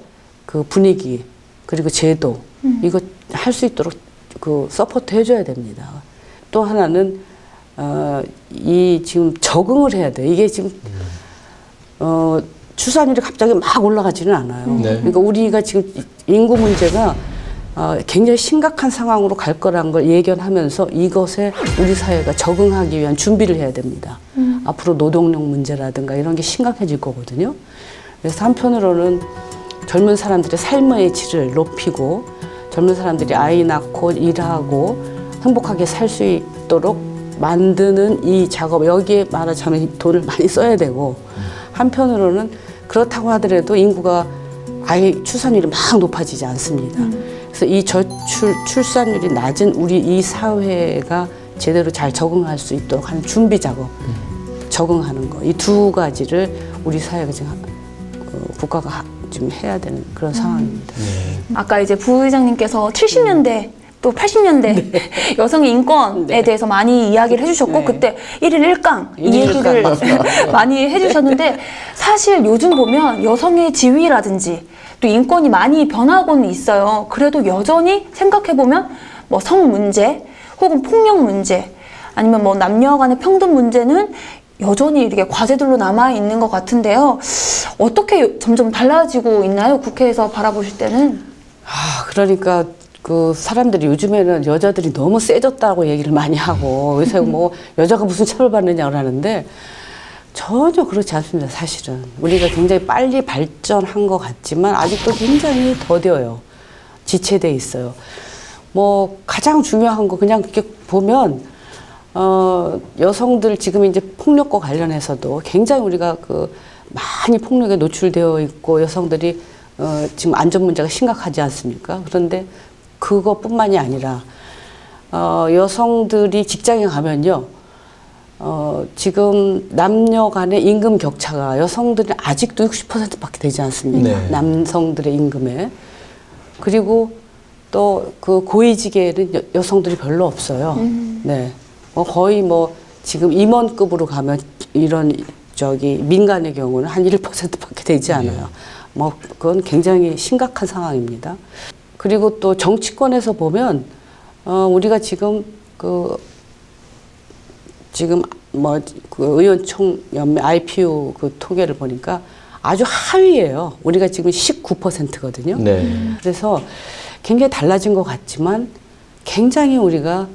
분위기 그리고 제도 이거 할 수 있도록 서포트 해줘야 됩니다. 또 하나는 지금 적응을 해야 돼요. 이게 지금 출산율이 갑자기 막 올라가지는 않아요. 네. 그러니까 우리가 지금 인구 문제가 굉장히 심각한 상황으로 갈 거라는 걸 예견하면서 이것에 우리 사회가 적응하기 위한 준비를 해야 됩니다. 앞으로 노동력 문제라든가 이런 게 심각해질 거거든요. 그래서 한편으로는 젊은 사람들의 삶의 질을 높이고 젊은 사람들이 아이 낳고 일하고 행복하게 살 수 있도록 만드는 이 작업, 여기에 말하자면 돈을 많이 써야 되고 한편으로는 그렇다고 하더라도 인구가 출산율이 막 높아지지 않습니다. 그래서 이 출산율이 낮은 우리 이 사회가 제대로 잘 적응할 수 있도록 하는 준비 작업, 적응하는 거. 이 두 가지를 우리 사회가 지금 국가가 좀 해야 되는 그런 상황입니다. 아까 이제 부의장님께서 70년대 또 80년대 여성의 인권에 대해서 많이 이야기를 해주셨고 그때 1일 1강 이 얘기를 많이 해주셨는데 사실 요즘 보면 여성의 지위라든지 또 인권이 많이 변하고는 있어요. 그래도 여전히 생각해보면 뭐 성 문제 혹은 폭력 문제 아니면 뭐 남녀 간의 평등 문제는 여전히 이렇게 과제들로 남아있는 것 같은데요. 어떻게 점점 달라지고 있나요? 국회에서 바라보실 때는? 그러니까 사람들이 요즘에는 여자들이 너무 세졌다고 얘기를 많이 하고 요새 뭐 여자가 무슨 처벌받느냐고 하는데 전혀 그렇지 않습니다. 사실은 우리가 굉장히 빨리 발전한 것 같지만 아직도 굉장히 더뎌요. 지체돼 있어요. 뭐 가장 중요한 거 그냥 이렇게 보면 여성들 지금 이제 폭력과 관련해서도 굉장히 우리가 많이 폭력에 노출되어 있고 여성들이 지금 안전 문제가 심각하지 않습니까? 그런데 그것뿐만이 아니라 여성들이 직장에 가면요. 지금 남녀 간의 임금 격차가 여성들은 아직도 60%밖에 되지 않습니다. 네. 남성들의 임금에. 그리고 또 그 고위직에는 여성들이 별로 없어요. 네. 거의 뭐 지금 임원급으로 가면 이런 민간의 경우는 한 1%밖에 되지 않아요. 네. 뭐 그건 굉장히 심각한 상황입니다. 그리고 또 정치권에서 보면 우리가 지금 뭐 의원총연맹 IPU 그 통계를 보니까 아주 하위예요. 우리가 지금 19%거든요. 네. 그래서 굉장히 달라진 것 같지만 굉장히 우리가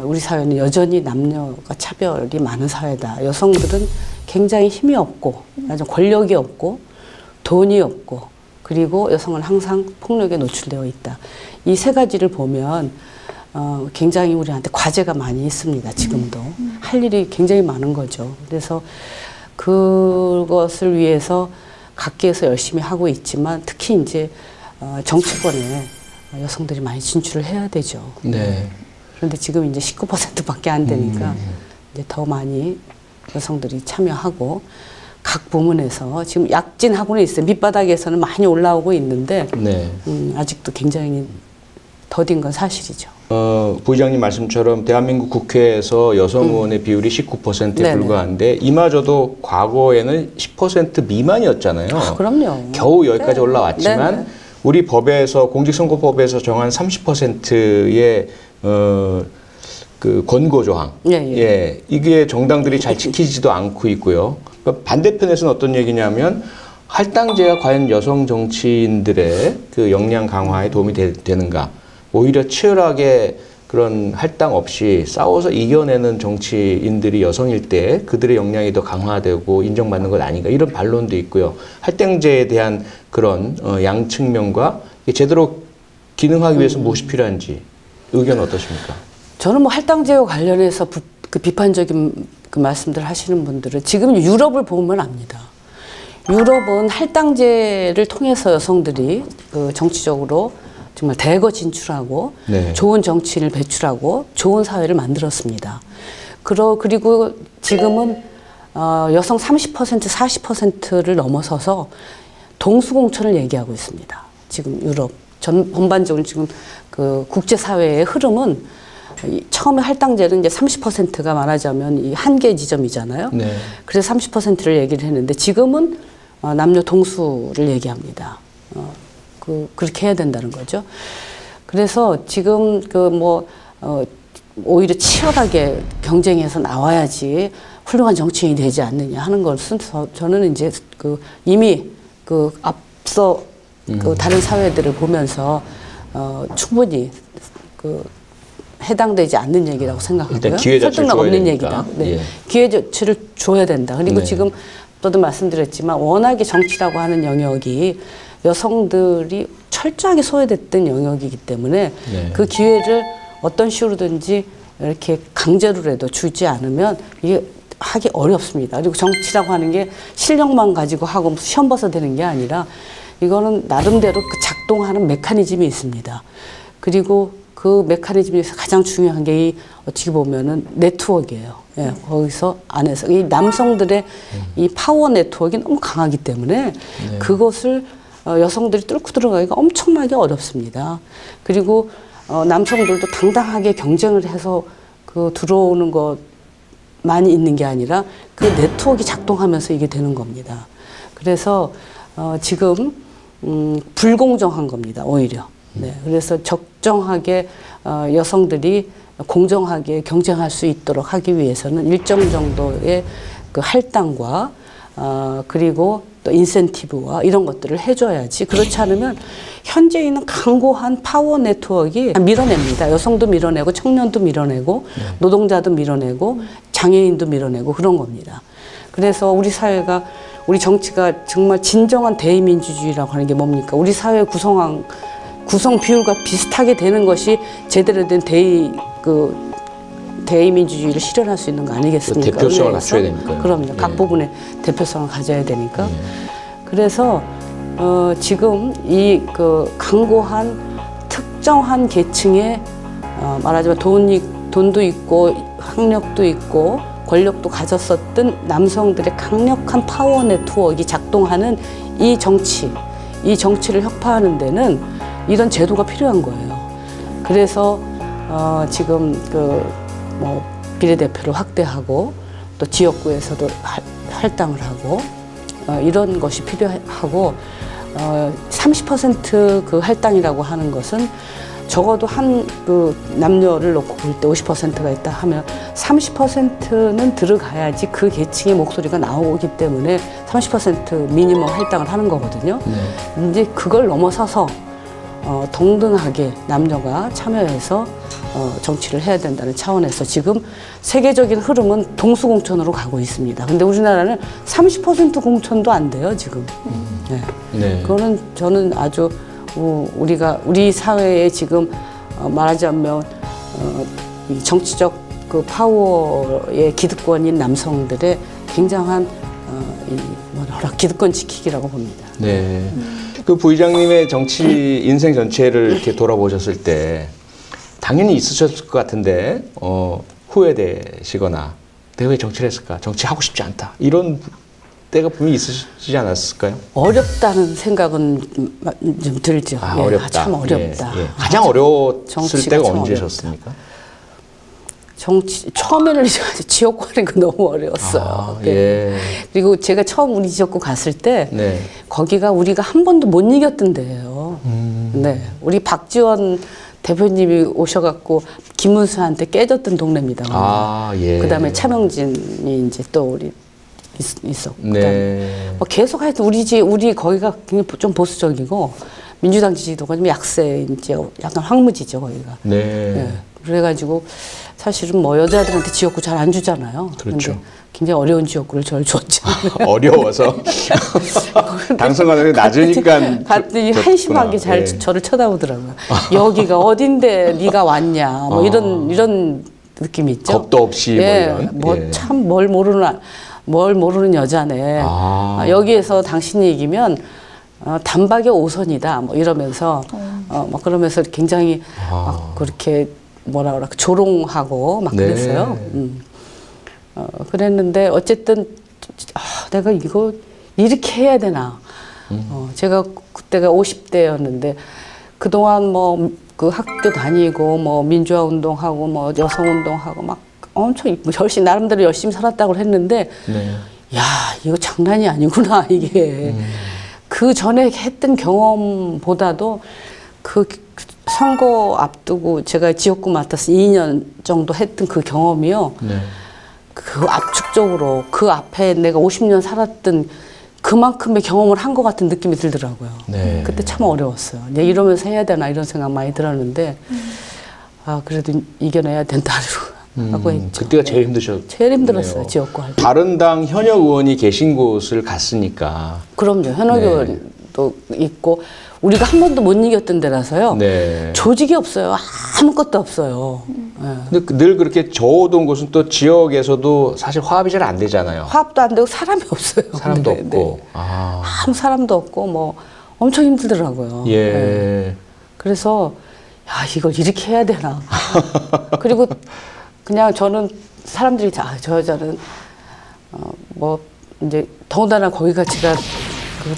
우리 사회는 여전히 남녀가 차별이 많은 사회다. 여성들은 굉장히 힘이 없고 권력이 없고 돈이 없고 그리고 여성은 항상 폭력에 노출되어 있다. 이 세 가지를 보면 굉장히 우리한테 과제가 많이 있습니다. 지금도. 할 일이 굉장히 많은 거죠. 그래서 그것을 위해서 각계에서 열심히 하고 있지만 특히 이제 정치권에 여성들이 많이 진출을 해야 되죠. 네. 그런데 지금 이제 19%밖에 안 되니까 이제 더 많이 여성들이 참여하고 각 부문에서 지금 약진하고는 있어요. 밑바닥에서는 많이 올라오고 있는데 네. 아직도 굉장히 더딘 건 사실이죠. 부의장님 말씀처럼 대한민국 국회에서 여성 의원의 비율이 19%에 불과한데 이마저도 과거에는 10% 미만이었잖아요. 그럼요. 겨우 여기까지 올라왔지만 네네. 우리 법에서 공직선거법에서 정한 30%의 그 권고 조항, 예, 이게 정당들이 잘 지키지도 않고 있고요. 그러니까 반대편에서는 어떤 얘기냐면 할당제가 과연 여성 정치인들의 그 역량 강화에 도움이 되는가? 오히려 치열하게 그런 할당 없이 싸워서 이겨내는 정치인들이 여성일 때 그들의 역량이 더 강화되고 인정받는 것 아닌가 이런 반론도 있고요. 할당제에 대한 그런 양측면과 제대로 기능하기 위해서 무엇이 필요한지 의견 어떠십니까? 저는 뭐 할당제와 관련해서 그 비판적인 그 말씀들 하시는 분들은 지금 유럽을 보면 압니다. 유럽은 할당제를 통해서 여성들이 그 정치적으로 정말 대거 진출하고 네. 좋은 정치인을 배출하고 좋은 사회를 만들었습니다. 그리고 지금은 여성 30% 40%를 넘어서서 동수공천을 얘기하고 있습니다. 지금 유럽 전반적으로 지금 그 국제사회의 흐름은 처음에 할당제는 이제 30%가 말하자면 이 한계 지점이잖아요. 네. 그래서 30%를 얘기를 했는데 지금은 남녀 동수를 얘기합니다. 그렇게 해야 된다는 거죠. 그래서 지금 오히려 치열하게 경쟁해서 나와야지 훌륭한 정치인이 되지 않느냐 하는 것은 저는 이제 이미 앞서 다른 사회들을 보면서 충분히 해당되지 않는 얘기라고 생각하고요. 설득력 없는 얘기다. 네. 예. 기회 자체를 줘야 된다. 그리고 네. 지금 또도 말씀드렸지만 워낙에 정치라고 하는 영역이 여성들이 철저하게 소외됐던 영역이기 때문에 네. 그 기회를 어떤 식으로든지 이렇게 강제로라도 주지 않으면 이게 하기 어렵습니다. 그리고 정치라고 하는 게 실력만 가지고 하고 시험 봐서 되는 게 아니라 이거는 나름대로 그 작동하는 메커니즘이 있습니다. 그리고 그 메커니즘 중에서 가장 중요한 게 어떻게 보면은 네트워크예요. 예, 거기서 안에서 이 남성들의 이 파워 네트워크가 너무 강하기 때문에 네. 그것을 여성들이 뚫고 들어가기가 엄청나게 어렵습니다. 그리고 남성들도 당당하게 경쟁을 해서 들어오는 것만이 있는 게 아니라 그 네트워크가 작동하면서 이게 되는 겁니다. 그래서 지금 불공정한 겁니다. 오히려. 네, 그래서 적정하게 여성들이 공정하게 경쟁할 수 있도록 하기 위해서는 일정 정도의 그 할당과 그리고 또 인센티브와 이런 것들을 해줘야지. 그렇지 않으면 현재 있는 강고한 파워 네트워크가 밀어냅니다. 여성도 밀어내고 청년도 밀어내고 노동자도 밀어내고 장애인도 밀어내고 그런 겁니다. 그래서 우리 사회가 우리 정치가 정말 진정한 대의민주주의라고 하는 게 뭡니까? 우리 사회 구성 비율과 비슷하게 되는 것이 제대로 된 대의민주주의를 실현할 수 있는 거 아니겠습니까? 대표성을 갖춰야 되니까요. 그럼요. 예. 각 부분의 대표성을 가져야 되니까. 그래서 지금 이 강고한 특정한 계층의 말하자면 돈도 있고 학력도 있고 권력도 가졌었던 남성들의 강력한 파워 네트워크가 작동하는 이 정치를 혁파하는 데는 이런 제도가 필요한 거예요. 그래서 지금 비례대표를 확대하고 또 지역구에서도 할당을 하고 이런 것이 필요하고 30% 그 할당이라고 하는 것은 적어도 남녀를 놓고 볼 때 50%가 있다 하면 30%는 들어가야지 그 계층의 목소리가 나오기 때문에 30% 미니멈 할당을 하는 거거든요. 이제 그걸 넘어서서 동등하게 남녀가 참여해서 정치를 해야 된다는 차원에서 지금 세계적인 흐름은 동수공천으로 가고 있습니다. 근데 우리나라는 30% 공천도 안 돼요, 지금. 네. 그거는 저는 아주 우리 사회에 지금 말하자면 이 정치적 그 파워의 기득권인 남성들의 굉장한 기득권 지키기라고 봅니다. 네. 그 부의장님의 정치 인생 전체를 이렇게 돌아보셨을 때 당연히 있으셨을 것 같은데 후회되시거나 내가 왜 정치를 했을까? 정치하고 싶지 않다. 이런 때가 분명히 있으시지 않았을까요? 어렵다는 생각은 좀 들죠. 어렵다. 참 어렵다. 예. 가장 어려웠을 때가 언제셨습니까? 처음에는 지역구 하는 거 너무 어려웠어요. 예. 그리고 제가 처음 우리 지역구 갔을 때 네. 거기가 우리가 한 번도 못 이겼던 데예요. 네, 우리 박지원 대표님이 오셔갖고 김문수한테 깨졌던 동네입니다. 예. 그다음에 차명진이 이제 또 우리 있었고, 네. 계속 하여튼 우리 거기가 굉장히 좀 보수적이고 민주당 지지도가 좀 약세, 이제 약간 황무지죠 거기가. 네. 그래가지고 사실은 여자들한테 지역구 잘 안 주잖아요. 그렇죠. 굉장히 어려운 지역구를 저를 줬죠. 어려워서 당선가능이 낮으니까 갔더니 한심하게 저를 쳐다보더라고요. 여기가 어딘데 네가 왔냐, 이런 느낌이 있죠. 겁도 없이 참 뭘 모르는 여자네. 여기에서 당신이 이기면 단박에 5선이다. 이러면서 그러면서 굉장히 막 그렇게 조롱하고 막 그랬어요. 그랬는데 어쨌든 내가 이거 이렇게 해야 되나. 제가 그때가 50대였는데 그동안 그 학교 다니고 민주화 운동하고 여성 운동하고 막 엄청 나름대로 열심히 살았다고 했는데 야, 이거 장난이 아니구나 이게. 그 전에 했던 경험보다도 그 선거 앞두고 제가 지역구 맡아서 2년 정도 했던 그 경험이요. 그 압축적으로 그 앞에 내가 50년 살았던 그만큼의 경험을 한 것 같은 느낌이 들더라고요. 그때 참 어려웠어요. 이러면서 해야 되나 이런 생각 많이 들었는데 그래도 이겨내야 된다고 하고 했죠. 그때가 제일 힘드셨어요. 제일 힘들었어요. 지역구 할 때. 다른 당 현역 의원이 계신 곳을 갔으니까. 그럼요. 현역 의원도 있고 우리가 한 번도 못 이겼던 데라서요. 조직이 없어요. 아무것도 없어요. 근데 늘 그렇게 저어둔 곳은 또 지역에서도 사실 화합이 잘 안 되잖아요. 화합도 안 되고 사람이 없어요. 사람도 없고. 아무 사람도 없고 엄청 힘들더라고요. 그래서 야, 이걸 이렇게 해야 되나. 그리고 그냥 저는 사람들이 저 여자는 이제 더군다나 거기가 제가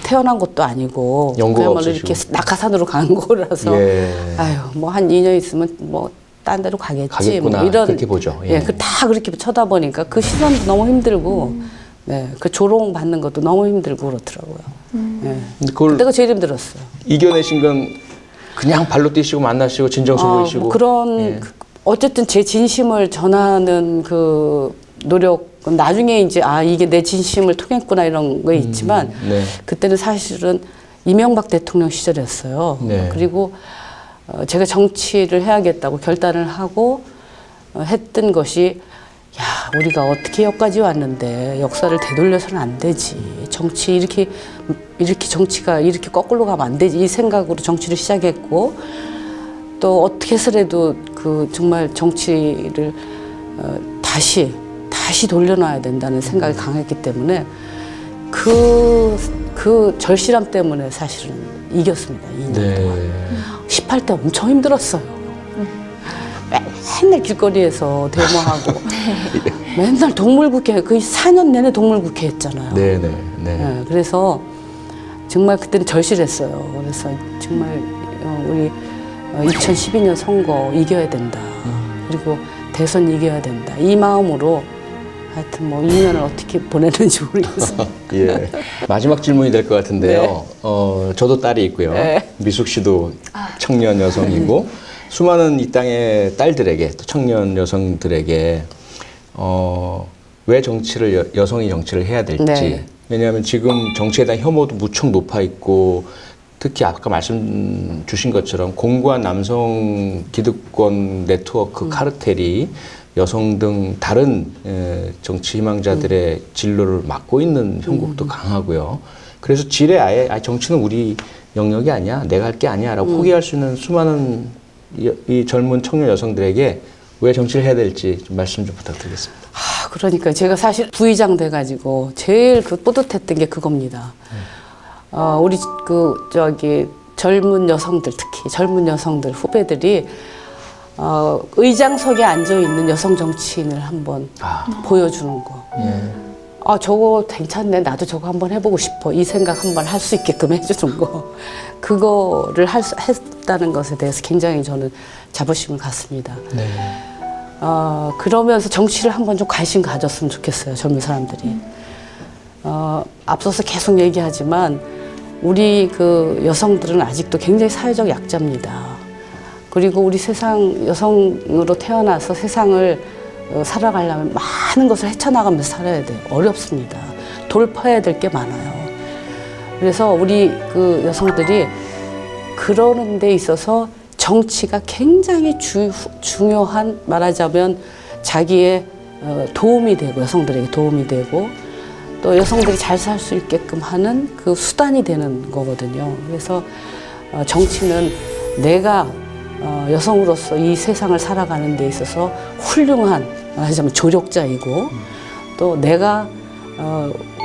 태어난 것도 아니고 그야말로 이렇게 낙하산으로 간 거라서 한 2년 있으면 딴 데로 가겠구나, 이런 그렇게 보죠. 다 그렇게 쳐다보니까 그 시선도 너무 힘들고 그 조롱 받는 것도 너무 힘들고 그렇더라고요. 그때가 제일 힘들었어요. 이겨내신 건 그냥 발로 뛰시고 만나시고 진정성 보이시고 어쨌든 제 진심을 전하는 그 노력은 나중에 이제 이게 내 진심을 통했구나 이런 거 있지만 그때는 사실은 이명박 대통령 시절이었어요. 그리고 제가 정치를 해야겠다고 결단을 하고 했던 것이 야, 우리가 어떻게 여기까지 왔는데 역사를 되돌려서는 안 되지. 정치 이렇게 정치가 이렇게 거꾸로 가면 안 되지. 이 생각으로 정치를 시작했고, 또 어떻게 해서라도 그 정말 정치를 다시 돌려놔야 된다는 생각이 강했기 때문에 그 절실함 때문에 사실은 이겼습니다. 2년 동안. 18대 엄청 힘들었어요. 맨날 길거리에서 데모하고 맨날 동물국회, 거의 4년 내내 동물국회 했잖아요. 네, 그래서 정말 그때는 절실했어요. 그래서 정말 우리 2012년 선거 이겨야 된다. 그리고 대선 이겨야 된다. 이 마음으로 하여튼 뭐 2년을 어떻게 보냈는지 모르겠어요. 예. 마지막 질문이 될 것 같은데요. 저도 딸이 있고요. 미숙 씨도 청년 여성이고 수많은 이 땅의 딸들에게 또 청년 여성들에게 왜 여성이 정치를 해야 될지. 왜냐하면 지금 정치에 대한 혐오도 무척 높아 있고 특히 아까 말씀 주신 것처럼 공고한 남성 기득권 네트워크 카르텔이 여성 등 다른 정치 희망자들의 진로를 막고 있는 형국도 강하고요. 그래서 지레 아예 정치는 우리 영역이 아니야, 내가 할 게 아니야 라고 포기할 수 있는 수많은 이 젊은 청년 여성들에게 왜 정치를 해야 될지 좀 말씀 좀 부탁드리겠습니다. 그러니까 제가 사실 부의장 돼가지고 제일 뿌듯했던 게 그겁니다. 우리 젊은 여성들, 특히 젊은 여성들 후배들이 의장석에 앉아 있는 여성 정치인을 한번 보여주는 거. 저거 괜찮네, 나도 저거 한번 해보고 싶어, 이 생각 한번 할 수 있게끔 해주는 거. 그거를 했다는 것에 대해서 굉장히 저는 자부심을 갖습니다. 그러면서 정치를 한번 좀 관심 가졌으면 좋겠어요, 젊은 사람들이. 앞서서 계속 얘기하지만 우리 그 여성들은 아직도 굉장히 사회적 약자입니다. 그리고 우리 여성으로 태어나서 세상을 살아가려면 많은 것을 헤쳐나가면서 살아야 돼요. 어렵습니다. 돌파해야 될 게 많아요. 그래서 우리 그 여성들이 그러는 데 있어서 정치가 굉장히 중요한, 말하자면 자기의 도움이 되고, 여성들에게 도움이 되고, 또 여성들이 잘 살 수 있게끔 하는 그 수단이 되는 거거든요. 그래서 정치는 내가 여성으로서 이 세상을 살아가는 데 있어서 훌륭한, 말하자면 조력자이고, 또 내가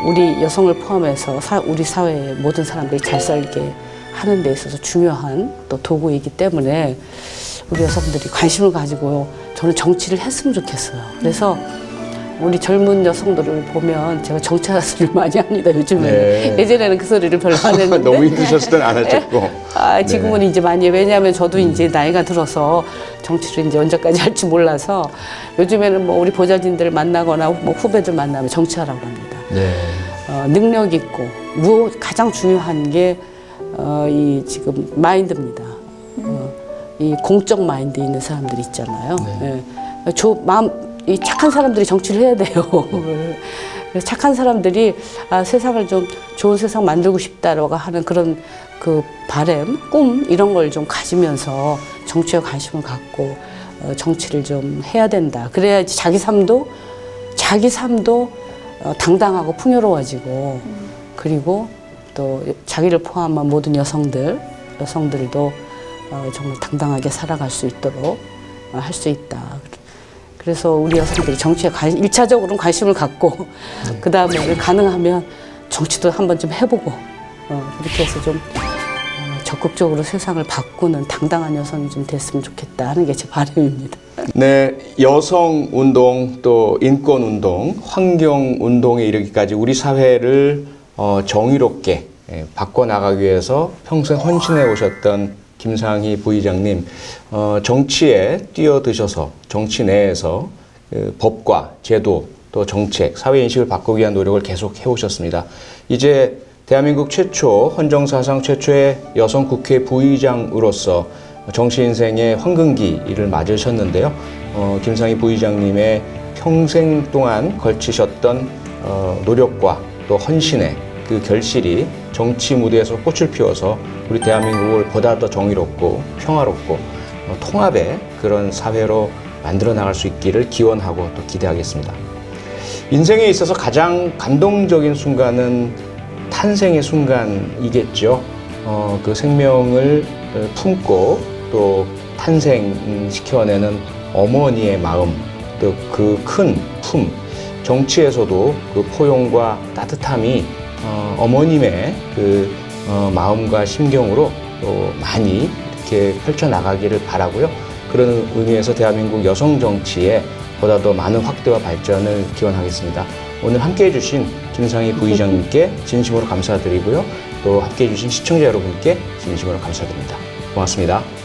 우리 여성을 포함해서 우리 사회의 모든 사람들이 잘 살게 하는 데 있어서 중요한 또 도구이기 때문에 우리 여성들이 관심을 가지고 저는 정치를 했으면 좋겠어요. 그래서 우리 젊은 여성들을 보면 제가 정치하는 소리를 많이 합니다, 요즘에. 예전에는 그 소리를 별로 안 했는데. 너무 힘드셨을 때는 안 하셨고. 지금은 이제 많이, 왜냐하면 저도 이제 나이가 들어서 정치를 이제 언제까지 할지 몰라서 요즘에는 뭐 우리 보좌진들 만나거나 뭐 후배들 만나면 정치하라고 합니다. 능력 있고, 가장 중요한 게 이 지금 마인드입니다. 이 공적 마인드 있는 사람들이 있잖아요. 이 착한 사람들이 정치를 해야 돼요. 그래서 착한 사람들이 세상을 좀 좋은 세상 만들고 싶다라고 하는 그런 그 바람, 꿈 이런 걸 좀 가지면서 정치에 관심을 갖고 정치를 좀 해야 된다. 그래야지 자기 삶도 당당하고 풍요로워지고, 그리고 또 자기를 포함한 모든 여성들도 정말 당당하게 살아갈 수 있도록 할 수 있다. 그래서 우리 여성들이 정치에 1차적으로는 관심을 갖고, 그 다음에 가능하면 정치도 한번 좀 해보고, 그렇게 해서 좀 적극적으로 세상을 바꾸는 당당한 여성이 좀 됐으면 좋겠다 하는 게 제 바람입니다. 네, 여성 운동, 또 인권 운동, 환경 운동에 이르기까지 우리 사회를 정의롭게 바꿔나가기 위해서 평생 헌신해 오셨던 김상희 부의장님, 정치에 뛰어드셔서 정치 내에서 법과 제도 또 정책, 사회인식을 바꾸기 위한 노력을 계속 해오셨습니다. 이제 대한민국 최초, 헌정사상 최초의 여성 국회 부의장으로서 정치 인생의 황금기를 맞으셨는데요. 김상희 부의장님의 평생 동안 걸치셨던 노력과 또 헌신의 그 결실이 정치 무대에서 꽃을 피워서 우리 대한민국을 보다 더 정의롭고 평화롭고 통합의 그런 사회로 만들어 나갈 수 있기를 기원하고 또 기대하겠습니다. 인생에 있어서 가장 감동적인 순간은 탄생의 순간이겠죠. 그 생명을 품고 또 탄생시켜내는 어머니의 마음, 또 그 큰 품, 정치에서도 그 포용과 따뜻함이 어머님의 그 마음과 심경으로 또 많이 이렇게 펼쳐나가기를 바라고요. 그런 의미에서 대한민국 여성 정치에 보다 더 많은 확대와 발전을 기원하겠습니다. 오늘 함께해 주신 김상희 부의장님께 진심으로 감사드리고요. 또 함께해 주신 시청자 여러분께 진심으로 감사드립니다. 고맙습니다.